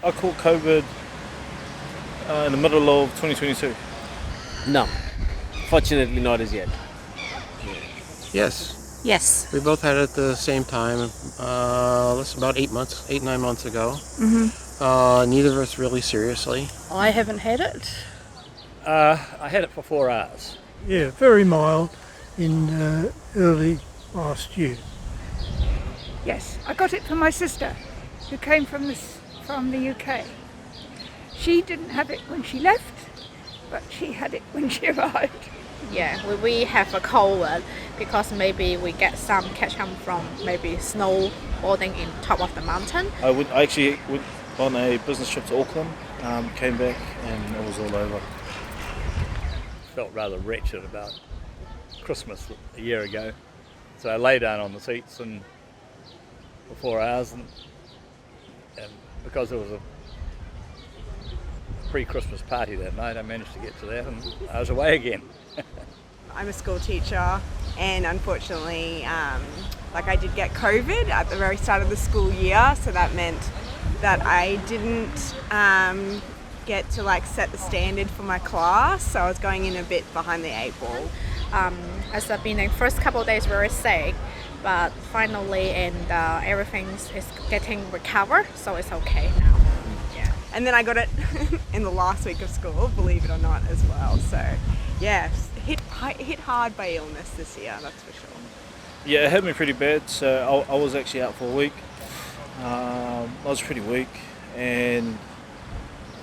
I caught COVID in the middle of 2022. No, fortunately not as yet. Yes, Yes. we both had it at the same time. That's about 8, 9 months ago. Neither of us really seriously. I haven't had it. I had it for 4 hours. Yeah, very mild in early last year. Yes, I got it from my sister, who came from the UK. She didn't have it when she left, but she had it when she arrived. Yeah, we have a cold one because maybe we get some catch from maybe snowboarding in top of the mountain. I actually went on a business trip to Auckland, came back and it was all over. Felt rather wretched about Christmas a year ago. So I lay down on the seats and for 4 hours and because there was a pre-Christmas party that night, I managed to get to that and I was away again. I'm a school teacher and unfortunately I did get COVID at the very start of the school year, so that meant that I didn't get to set the standard for my class, so I was going in a bit behind the 8 ball. As I've been the first couple of days very sick, but finally everything is getting recovered, so it's okay now. Yeah. And then I got it in the last week of school, believe it or not, as well. So yeah, hit hard by illness this year, that's for sure. Yeah, it hit me pretty bad, so I was actually out for a week. I was pretty weak and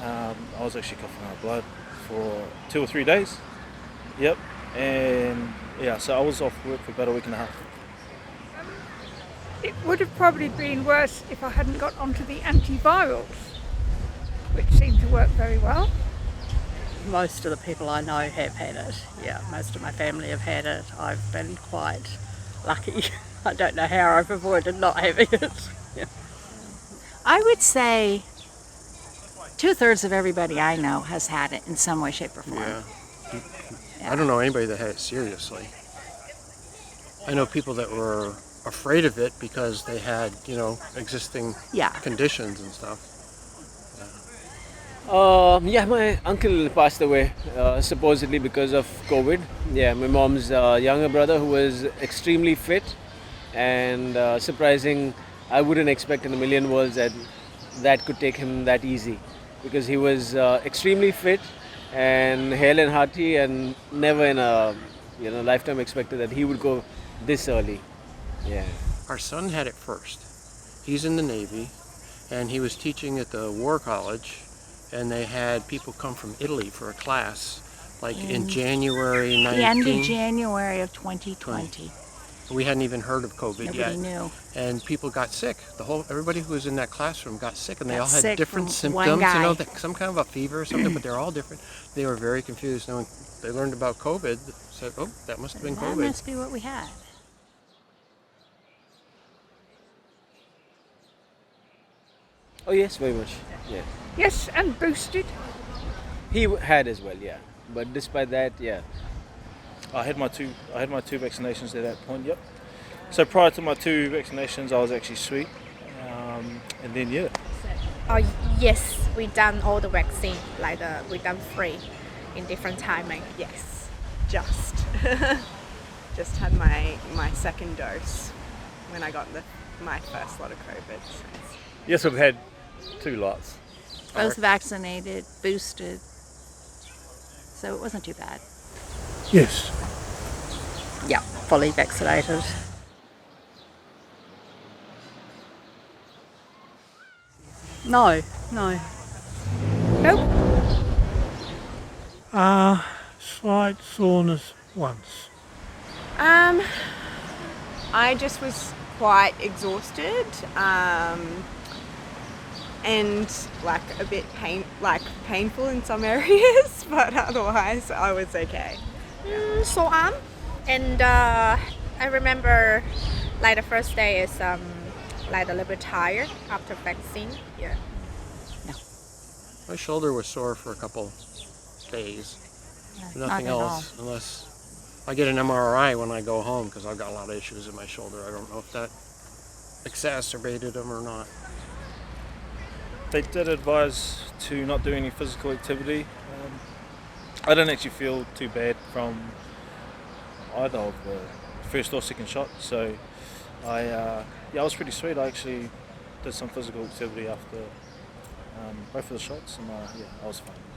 I was actually coughing out blood for 2 or 3 days. Yep, and yeah, so I was off work for about a week and a half. It would have probably been worse if I hadn't got onto the antivirals, which seemed to work very well. Most of the people I know have had it. Yeah, most of my family have had it. I've been quite lucky. I don't know how I've avoided not having it. Yeah. I would say 2/3 of everybody I know has had it in some way, shape, or form. Yeah. I don't know anybody that had it seriously. I know people that were afraid of it because they had, existing conditions and stuff. My uncle passed away supposedly because of COVID. Yeah, my mom's younger brother who was extremely fit and surprising. I wouldn't expect in a million worlds that could take him that easy because he was extremely fit and hale and hearty and never in a lifetime expected that he would go this early. Yeah. Our son had it first. He's in the Navy and he was teaching at the War College. And they had people come from Italy for a class, in January 19... The end of January of 2020. We hadn't even heard of COVID yet. Nobody knew. And people got sick. Everybody who was in that classroom got sick, and they all had sick different from one symptoms. guy. Some kind of a fever or something, but they're all different. They were very confused. And when they learned about COVID, they said, "Oh, that must have been COVID." That must be what we had. Oh yes, very much. Yeah. Yes, and boosted. He had as well, yeah. But despite that, yeah. I had my two vaccinations at that point. Yep. So prior to my 2 vaccinations, I was actually sweet, and then yeah. Yes, we done all the vaccine, we done 3 in different timing. Yes, just had my second dose when I got my first lot of COVID. Yes, we've had 2 lots. Both vaccinated, boosted, so it wasn't too bad. Yes. Yeah, fully vaccinated. No. Nope. Slight soreness once. I just was quite exhausted. And a bit painful in some areas, but otherwise I was okay. So and I remember the first day is a little bit tired after vaccine. Yeah. My shoulder was sore for a couple days. Nothing else, unless I get an MRI when I go home because I've got a lot of issues in my shoulder. I don't know if that exacerbated them or not. They did advise to not do any physical activity. I didn't actually feel too bad from either of the first or second shot, so I was pretty sweet. I actually did some physical activity after both of the shots, and I was fine.